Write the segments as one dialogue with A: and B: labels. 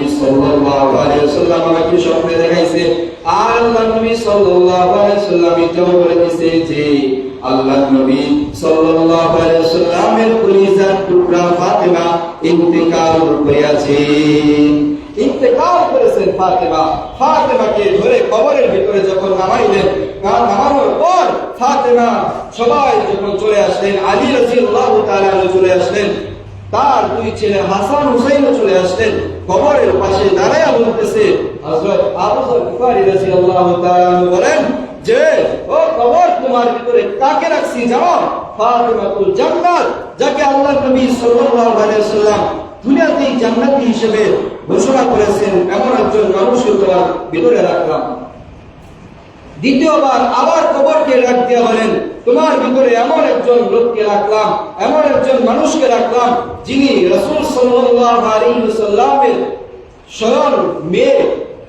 A: নবী সাল্লাল্লাহু আলাইহি ওয়াসাল্লাম আমাকে স্বপ্নে দেখাইছে। আর আল্লাহর নবী সাল্লাল্লাহু আলাইহি ওয়াসাল্লাম এটাও বলে দিয়েছে যে আল্লাহর নবী সাল্লাল্লাহু আলাইহি ওয়াসাল্লামের কলিজার টুকরা ফাতেমা ইন্তেকাল করেছে। ইন্তেকাল করেছেন ফাতেমা। ফাতেমাকে ধরে কবরের ভিতরে যখন নামাইলেন, নামানোর পর ফাতেমা সবাই যখন চলে আসলেন, আলী রাদিয়াল্লাহু তাআলা চলে আসলেন, তার দুই ছেলে হাসান হুসাইনও চলে আসলেন। কবরের পাশে দাঁড়ায়া বলতেছে, হযরত আবু যর গিফারী রাদিয়াল্লাহু তাআলা বলেন যে ও কবর, তোমার ভিতরে কাকে রাখছি জানো? ফাতেমাতুল জান্নাত, যাকে আল্লাহর নবী সাল্লাল্লাহু আলাইহি ওয়াসাল্লাম দুনিয়াতে জান্নাতি হিসেবে ঘোষণা করেছেন, এমন একজন মানুষকে তোমার ভিতরে রাখলাম। দ্বিতীয়বার আবার কবরকে ডাক দিয়া বলেন, তোমার ভিতরে এমন একজন লোককে রাখলাম, এমন একজন মানুষকে রাখলাম যিনি রাসূল সাল্লাল্লাহু আলাইহি ওয়াসাল্লামের স্বয়ং মেয়ে,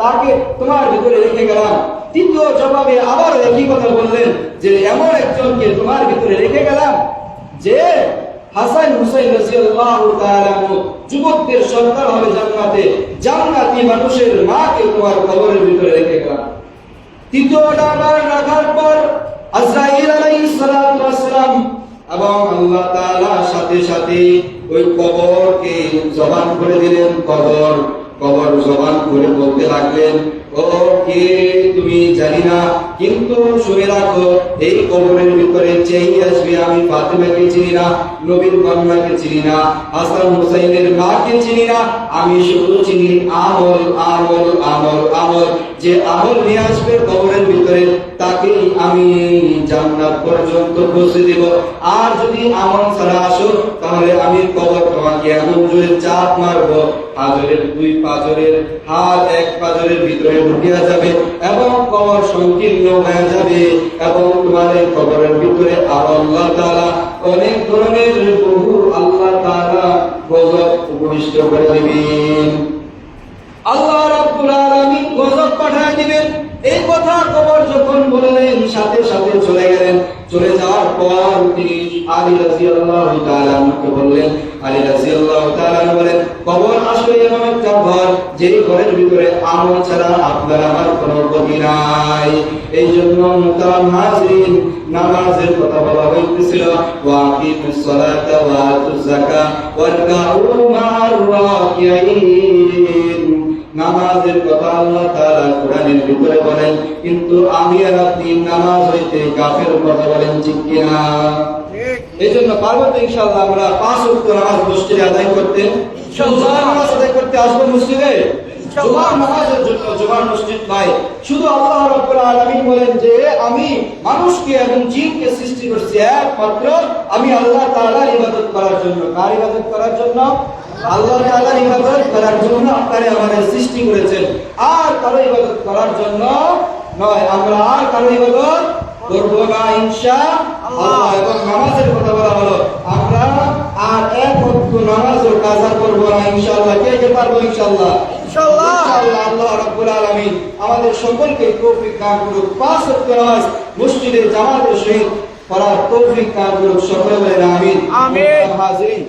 A: তাকে তোমার ভিতরে রেখে গেলাম। তৃতীয় জবাবে আবার একই কথা বললেন যে এমন একজনকে তোমার ভিতরে রেখে গেলাম যে হাসান হুসাইন রাদিয়াল্লাহু তাআলা যুবকদের সন্তান হবে জান্নাতে, জান্নাতি মানুষের মাকে তোমার কবরের ভিতরে রেখে গেলাম। তৃতীয়টা আবার রাখার পর আজরাইল আলাইহিস সালাতু ওয়াস সালাম এবং আল্লাহ তাআলা সাথে সাথে ওই কবরকে জবান করে দিলেন। কবর জবান করে বলতে লাগলেন, ও কে তুমি জানি না, কিন্তু শুনে রাখো এই কবরের ভিতরে যেই আসবে আমি ফাতেমাকে চিনি না, নবীর কন্যাকে চিনি না, হাসান হুসাইনের মাকে চিনি না, আমি শুধু চিনি আমল আমল আমল আমল। যে আমল নিয়ে আসবে কবরের ভিতরে তাকেই আমি জান্নাত পর্যন্ত পৌঁছে দেব। আর যদি আমল ছাড়া আসো তাহলে আমি কবর তোমাকে এমন জোরে চাপ মারবো, পাঁজরের দুই পাঁজরের হাত এক পাঁজরের ভিতরে ঢুকিয়া যাবে এবং কবর সংকীর্ণ হয়ে যাবে এবং তোমার এই কবরের ভিতরে আর আল্লাহ তাআলা অনেক ধরনের বহু আল্লাহ তাআলা গজব উপবিষ্ট করে দিবেন। আল্লাহ রাব্বুল আলামিন গজব পাঠিয়ে দিবেন। এই কথা কবর যখন বললেন সাথে সাথে চলে গেলেন। চলে যাওয়ার পর তিনি আলী রাদিয়াল্লাহু তাআলা কে বললেন, আলী রাদিয়াল্লাহু তাআলা বলেন, কবর আসলে এমন একটা ঘর যে ঘরের ভিতরে আমল ছাড়া আপনার আমার কোনো গতি নাই। এই জন্য মুহতারাম হাজিরিন, নামাজের কথা বলা হয়েছিল, ওয়া আকিমুস সালাতা ওয়া আতুজ যাকাত ওয়ারকাউ মা'আর রাকিঈন। নামাজের কথা আল্লাহ তাআলা কোরআনের ভিতরে বলেন, কিন্তু আমি আর আপনি নামাজ হইতে কাফের কথা বলেন, ঠিক কি না? এই জন্য পারবো তো ইনশাআল্লাহ আমরা 5 ওয়াক্ত নামাজ মসজিদে আদায় করতে, ইনশাআল্লাহ নামাজ আদায় করতে আসবো মসজিদে। জুমার নামাজের জন্য জুমার মসজিদ নাই। শুধু আল্লাহ রাব্বুল আলামিন বলেন যে আমি মানুষকে এবং জিনকে সৃষ্টি করেছি একমাত্র আমি আল্লাহ তাআলার ইবাদত করার জন্য। কার ইবাদত করার জন্য? আল্লাহ তাআলার ইবাদত করার জন্য আপনারে আমাদের সৃষ্টি করেছেন। আর কারো ইবাদত করার জন্য নয়। আমরা আর কারো ইবাদত করব না ইনশাআল্লাহ। এবং নামাজের কথা বলা হলো, আমরা আর এক ওয়াক্ত নামাজও কাজা করব না ইনশাআল্লাহ। কে কে পারবো ইনশাআল্লাহ? ইনশাআল্লাহ। আল্লাহ রাব্বুল আলামিন আমাদের সকলকে তৌফিক দান করুক। 5 ওয়াক্ত নামাজ মসজিদে জামাতের সহিত পড়ার তৌফিক দান করুক। সকলে বলেন আমিন। আমিন। হাজিরিন,